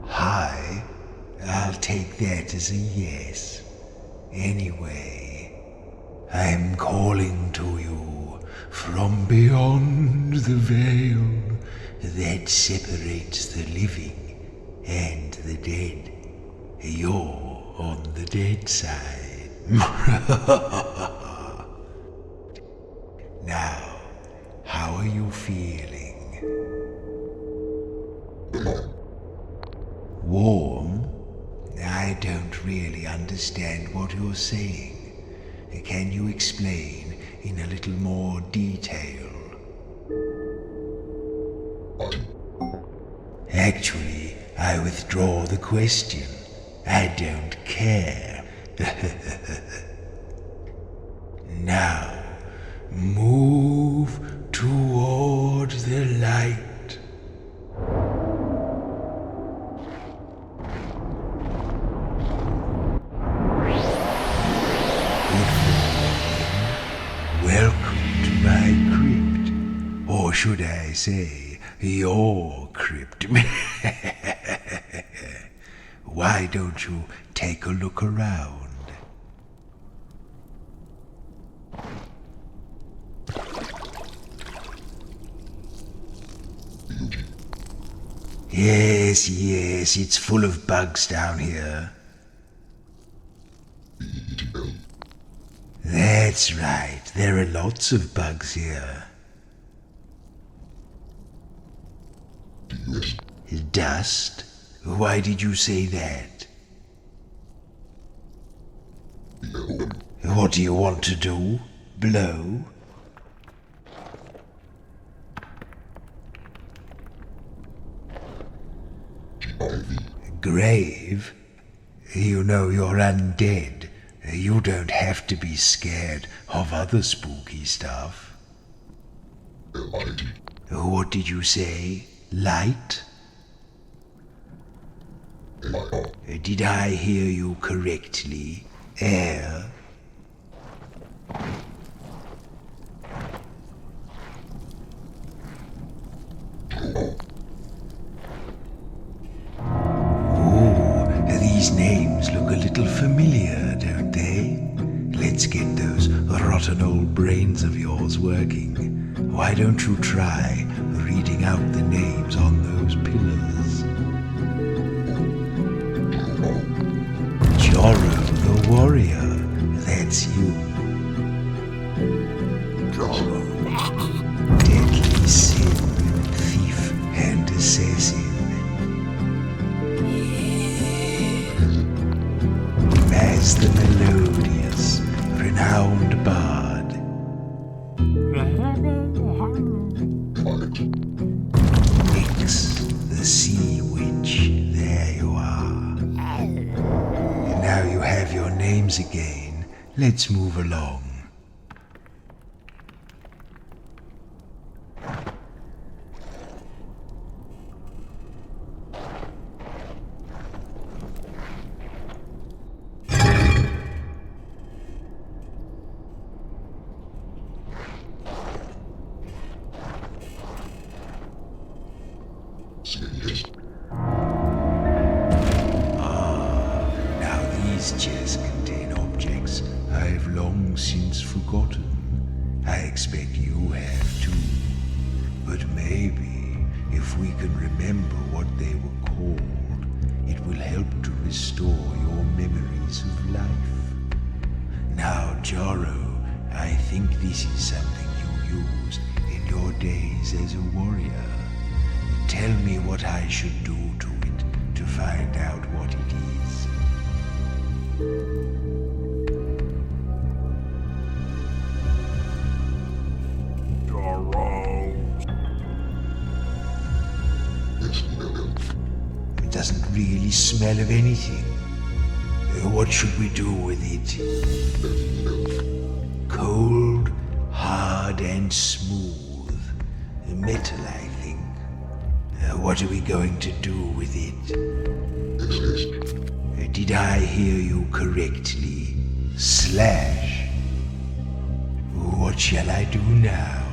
Hi, I'll take that as a yes. Anyway, I'm calling to you from beyond the veil that separates the living and the dead. You're on the dead side. Now, how are you feeling? Warm? I don't really understand what you're saying. Can you explain in a little more detail? Actually, I withdraw the question. I don't care. Now, move toward the light. Welcome to my crypt. Or should I say, your crypt. Why don't you take a look around? Yes, it's full of bugs down here. That's right, there are lots of bugs here. Dust? Why did you say that? What do you want to do? Blow? Grave? You know you're undead. You don't have to be scared of other spooky stuff. What did you say? Light? Did I hear you correctly? Air? These names look a little familiar, don't they? Let's get those rotten old brains of yours working. Why don't you try reading out the names on those pillars? Joro the warrior, that's you. Deadly sin, thief and assassin. As the melodious, renowned bard. Nyx, the sea witch, there you are. And now you have your names again. Let's move along. Now these chests contain objects I've long since forgotten. I expect you have too. But maybe, if we can remember what they were called, it will help to restore your memories of life. Now, Joro, I think this is something you used in your days as a warrior. Tell me what I should do to it to find out what it is. It doesn't really smell of anything. What should we do with it? Cold, hard, and smooth. Metal, I think. What are we going to do with it? Did I hear you correctly? Slash. What shall I do now?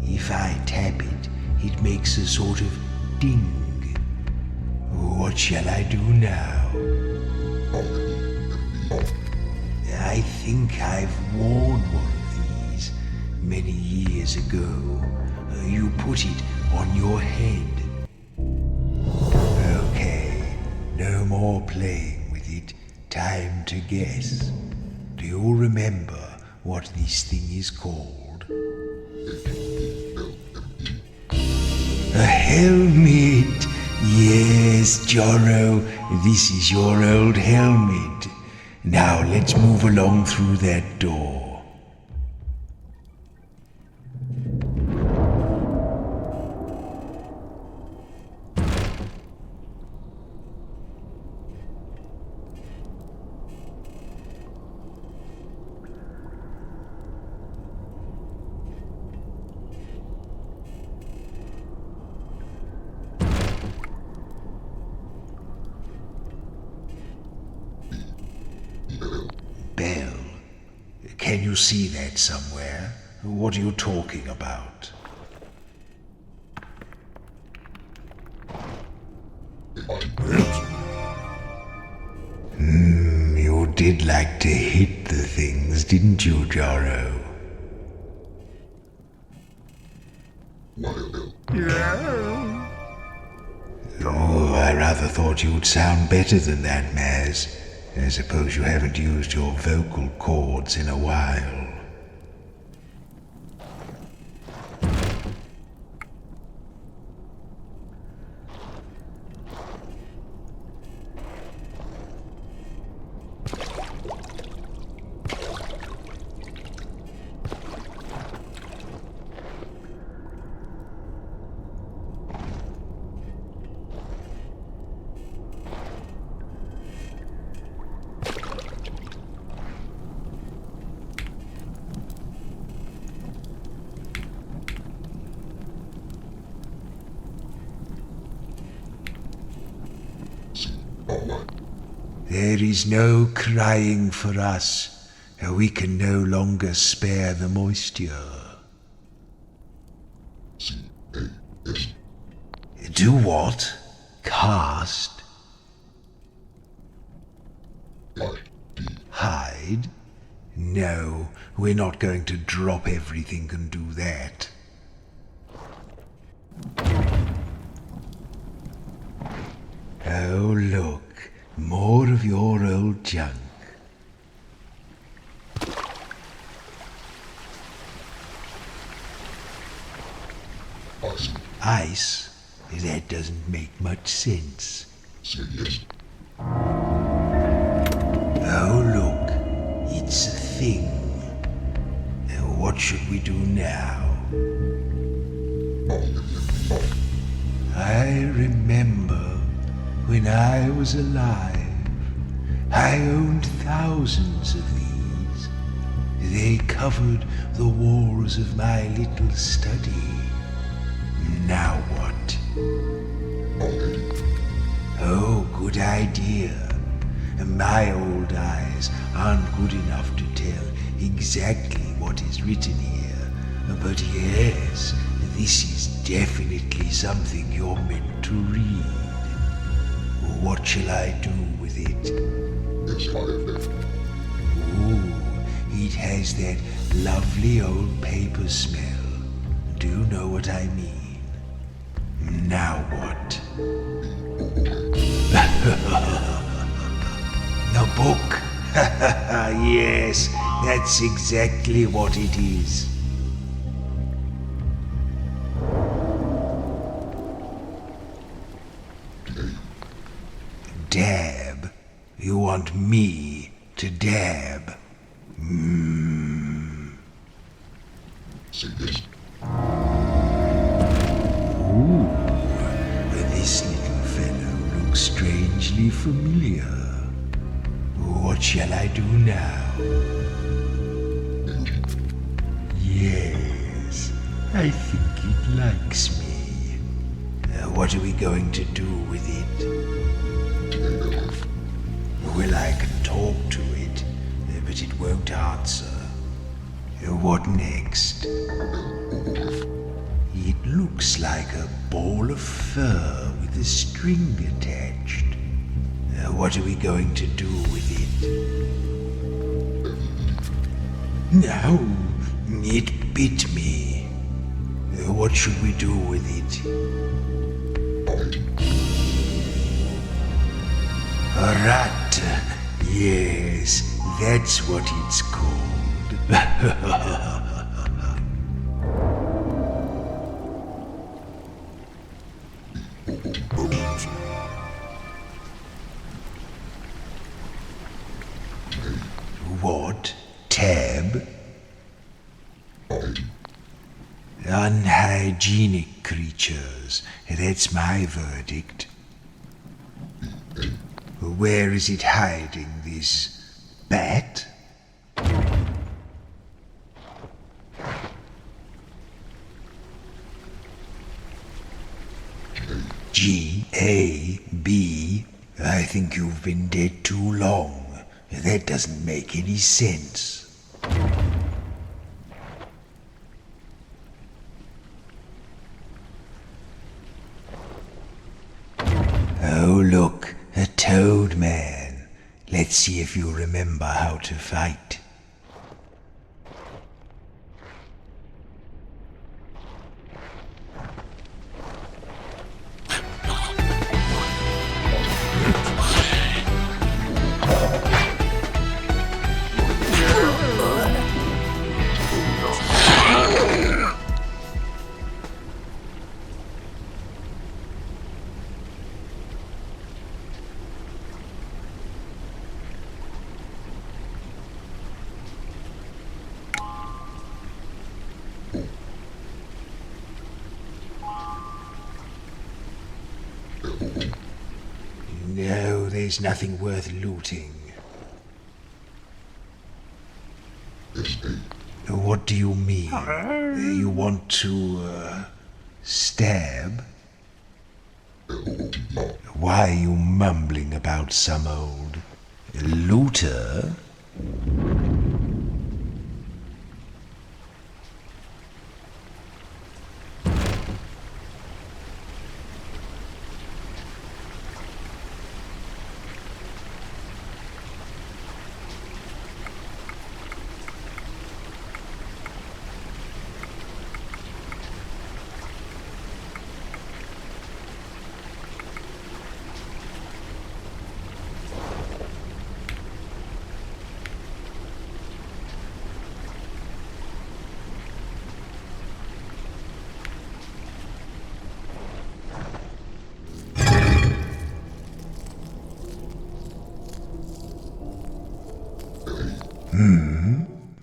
If I tap it, it makes a sort of ding. What shall I do now? I think I've worn one of these many years ago. You put it on your head. Okay, no more playing with it. Time to guess. Do you remember what this thing is called? A helmet! Yes, Jorro, this is your old helmet. Now let's move along through that door. Bell. Can you see that somewhere? What are you talking about? You did like to hit the things, didn't you, Jorro? Yeah. Oh, I rather thought you'd sound better than that, Maz. I suppose you haven't used your vocal cords in a while. There is no crying for us. We can no longer spare the moisture. Do what? Cast? Hide? No, we're not going to drop everything and do that. Oh, look. More of your old junk. Ice? That doesn't make much sense. Oh, look. It's a thing. What should we do now? I remember when I was alive, I owned thousands of these. They covered the walls of my little study. Now what? Oh, good idea. My old eyes aren't good enough to tell exactly what is written here. But yes, this is definitely something you're meant to read. What shall I do with it? Ooh, it has that lovely old paper smell. Do you know what I mean? Now what? The book! Yes, that's exactly what it is. Dab? You want me to dab? Ooh, this little fellow looks strangely familiar. What shall I do now? Yes, I think it likes me. What are we going to do with it? Well, I can talk to it, but it won't answer. What next? It looks like a ball of fur with a string attached. What are we going to do with it? No, it bit me. What should we do with it? A rat. Yes, that's what it's called. What? Tab? Unhygienic creatures. That's my verdict. Where is it hiding, this bat? G-A-B? I think you've been dead too long. That doesn't make any sense. Oh, look, a toad man. Let's see if you remember how to fight. No, there's nothing worth looting. What do you mean? You want to, stab? Why are you mumbling about some old looter?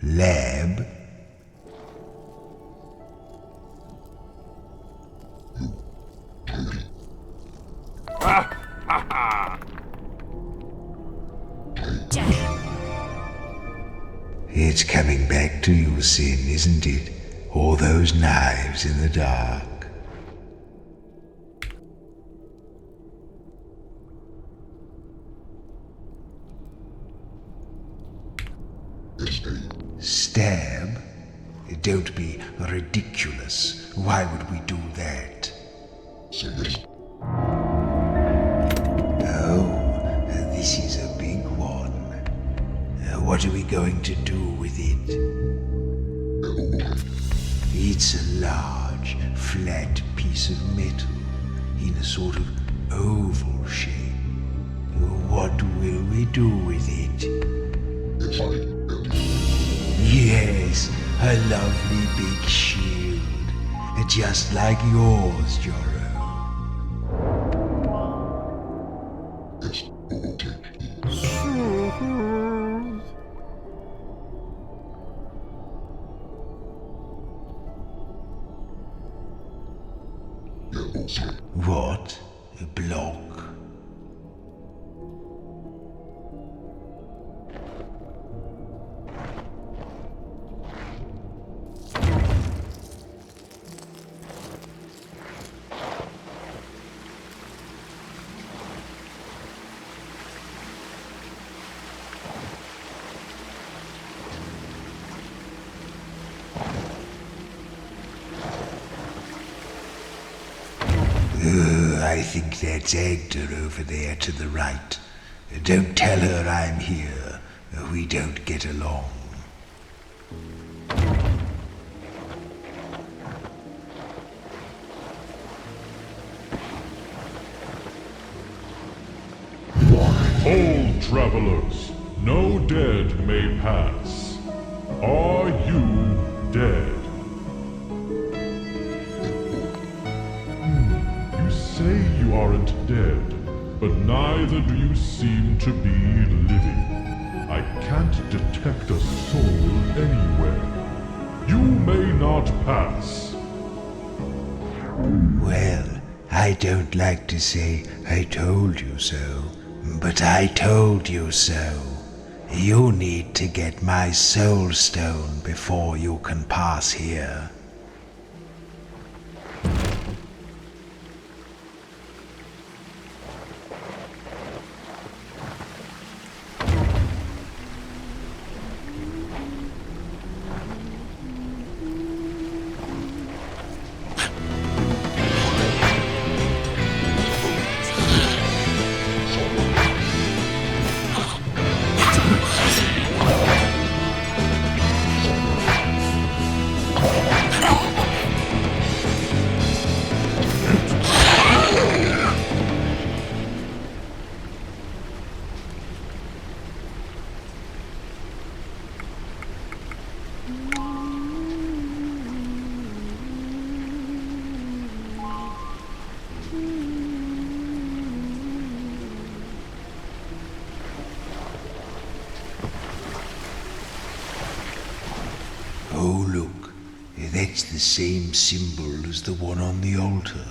Lab? It's coming back to you, Sin, isn't it? All those knives in the dark. Stab? Don't be ridiculous. Why would we do that? Oh, this is a big one. What are we going to do with it? It's a large, flat piece of metal in a sort of oval shape. What will we do with it? Yes, a lovely big shield, just like yours, Joro. What? A block? I think that's Agda over there to the right. Don't tell her I'm here. We don't get along. Hold, travelers. No dead may pass. Are you dead? You say you aren't dead, but neither do you seem to be living. I can't detect a soul anywhere. You may not pass. Well, I don't like to say I told you so, but I told you so. You need to get my soul stone before you can pass here. Oh, look, that's the same symbol as the one on the altar.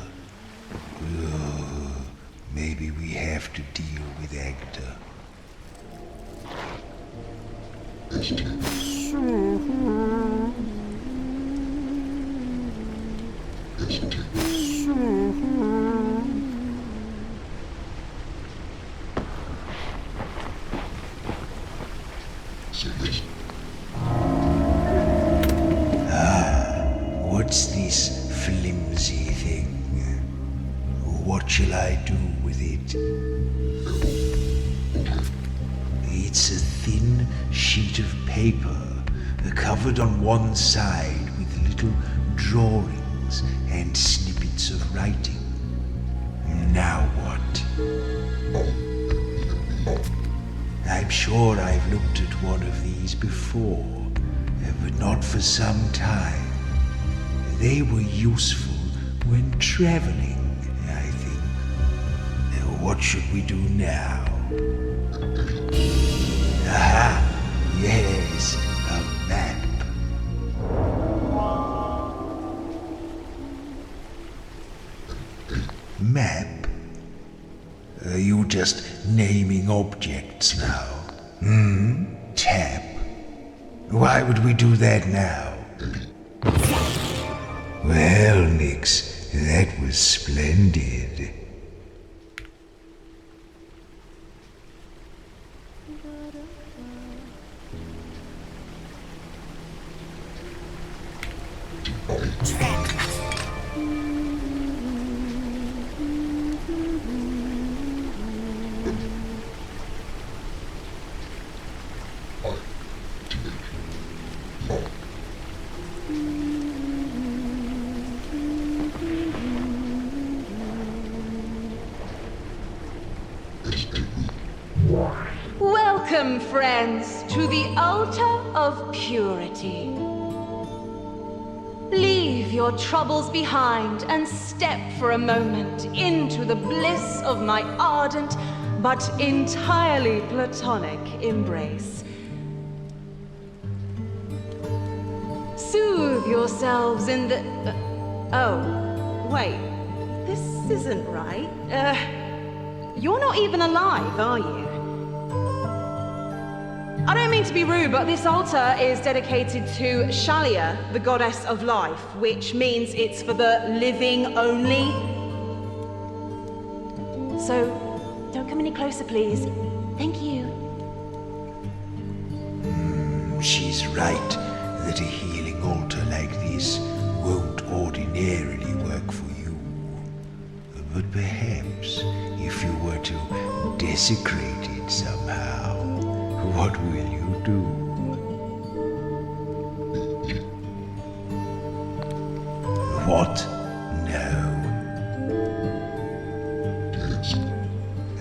Maybe we have to deal with Agda. What's this flimsy thing? What shall I do with it? It's a thin sheet of paper, covered on one side with little drawings and snippets of writing. Now what? I'm sure I've looked at one of these before, but not for some time. They were useful when traveling, I think. What should we do now? Aha! Yes, a map. Map? Are you just naming objects now? Tap. Why would we do that now? Well, Nix, that was splendid. Welcome, friends, to the altar of purity. Leave your troubles behind and step for a moment into the bliss of my ardent but entirely platonic embrace. Soothe yourselves in the... oh, wait. This isn't right. You're not even alive, are you? I don't mean to be rude, but this altar is dedicated to Shalia, the goddess of life, which means it's for the living only. So, don't come any closer, please. Thank you. She's right that a healing altar like this won't ordinarily work for you. desecrated somehow, what will you do? What? No.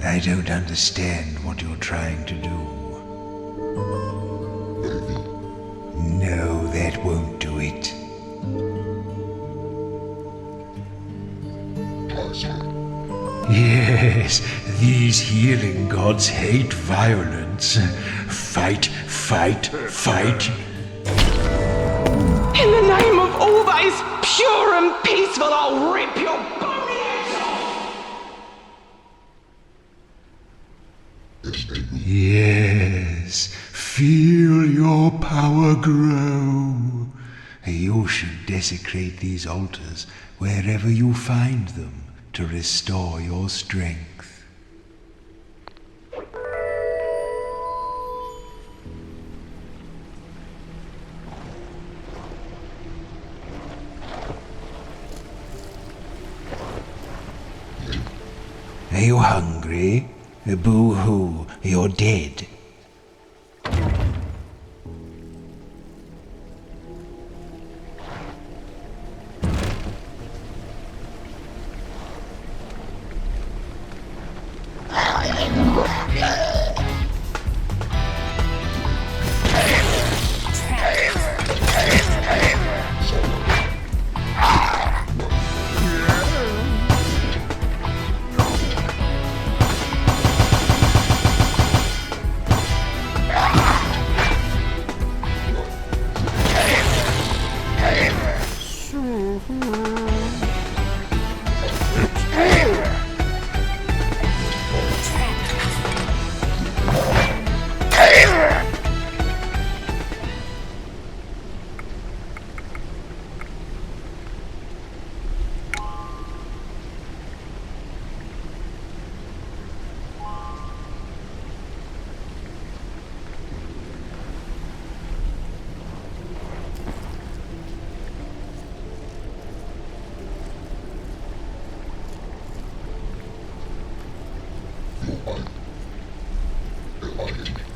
I don't understand what you're trying to do. No, that won't do it. Yes, these healing gods hate violence. Fight, fight, fight. In the name of all that is pure and peaceful, I'll rip your bony heads off! Yes, feel your power grow. You should desecrate these altars wherever you find them to restore your strength. Are you hungry? Boo-hoo, you're dead.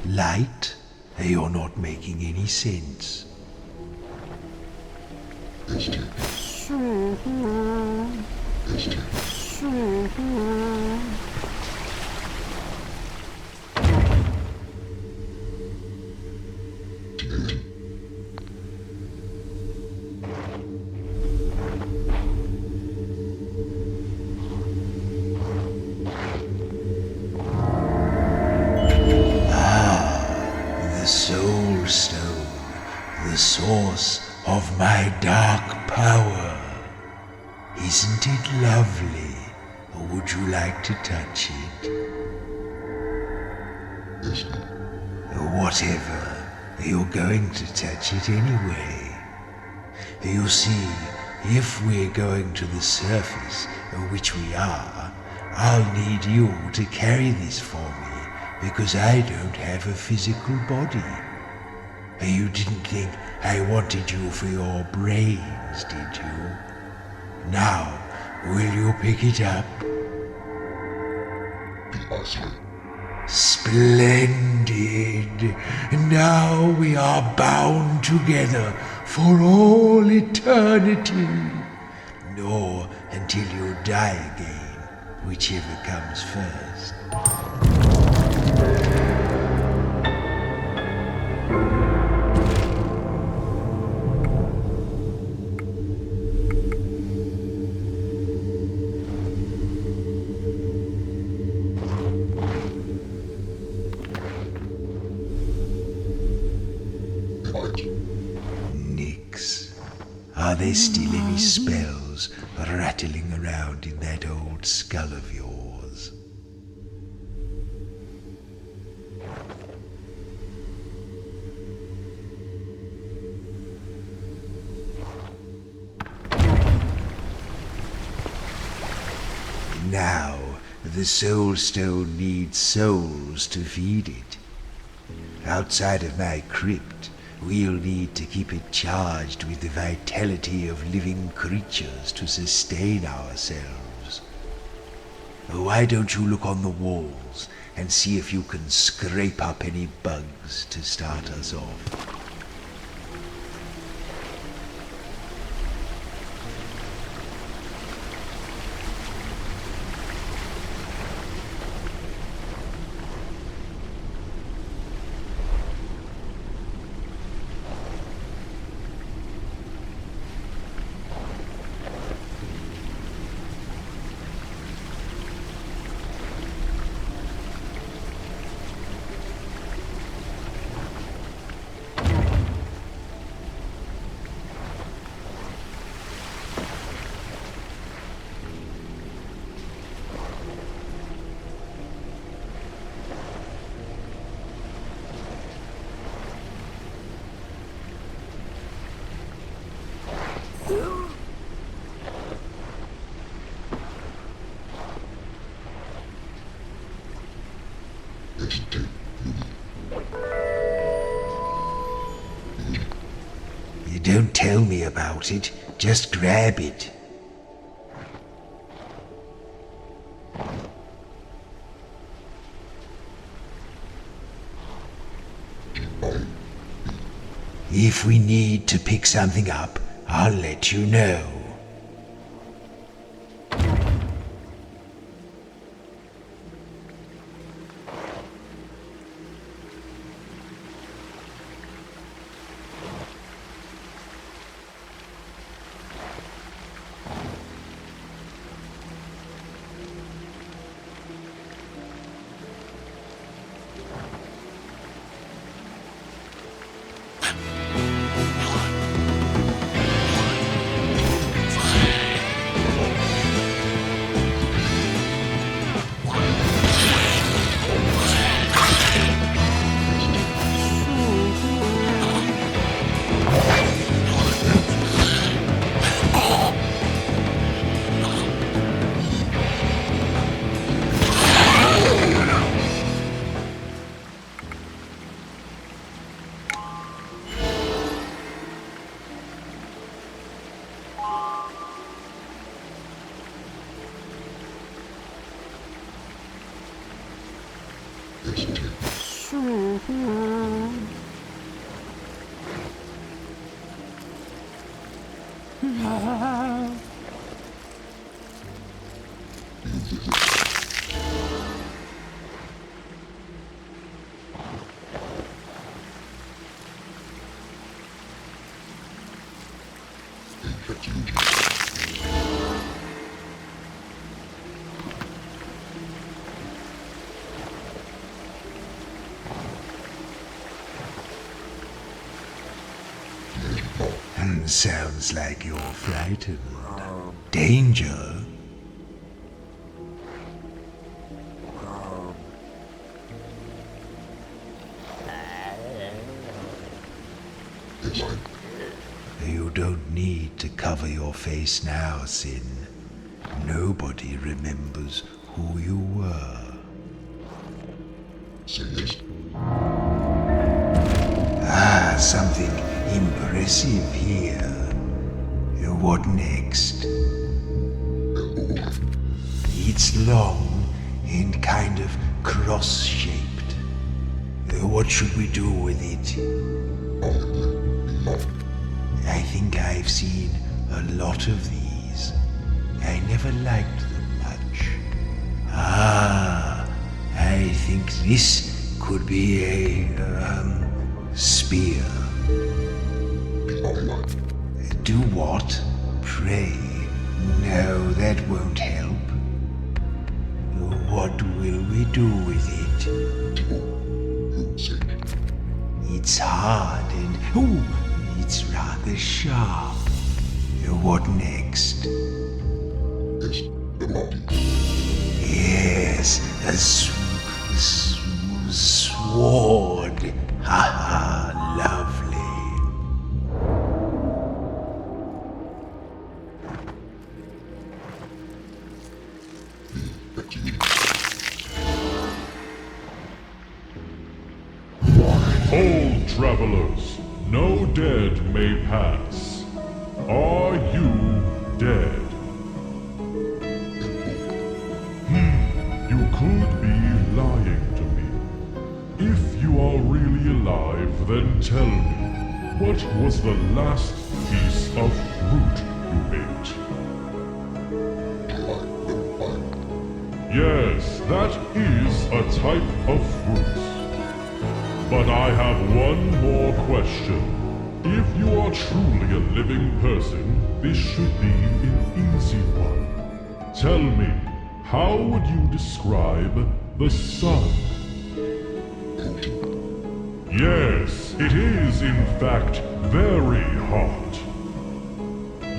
Light? You're not making any sense. The Soul Stone, the source of my dark power. Isn't it lovely? Or would you like to touch it? Whatever, you're going to touch it anyway. You see, if we're going to the surface, which we are, I'll need you to carry this for me, because I don't have a physical body. You didn't think I wanted you for your brains, did you? Now, will you pick it up? Splendid! Now we are bound together for all eternity. Or until you die again, whichever comes first. Nix. Are there still any spells rattling around in that old skull of yours? Now, the Soul Stone needs souls to feed it. Outside of my crypt, we'll need to keep it charged with the vitality of living creatures to sustain ourselves. Why don't you look on the walls and see if you can scrape up any bugs to start us off. You don't tell me about it, just grab it. If we need to pick something up, I'll let you know. Sounds like you're frightened. Danger? You don't need to cover your face now, Sin. Nobody remembers who you were. Ah, something impressive here. What next? It's long and kind of cross-shaped. What should we do with it? I think I've seen a lot of these. I never liked them much. Ah, I think this could be a spear. Do what? Pray. No, that won't help. What will we do with it? It's hard and it's rather sharp. What next? Yes, a sword. Ha ha, lovely. Hold, travelers, no dead may pass. Are you dead? You could be lying Then tell me, what was the last piece of fruit you ate? Yes, that is a type of fruit. But I have one more question. If you are truly a living person, this should be an easy one. Tell me, how would you describe the sun? Yes, it is in fact very hot.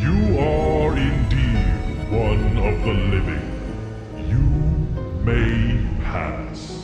You are indeed one of the living. You may pass.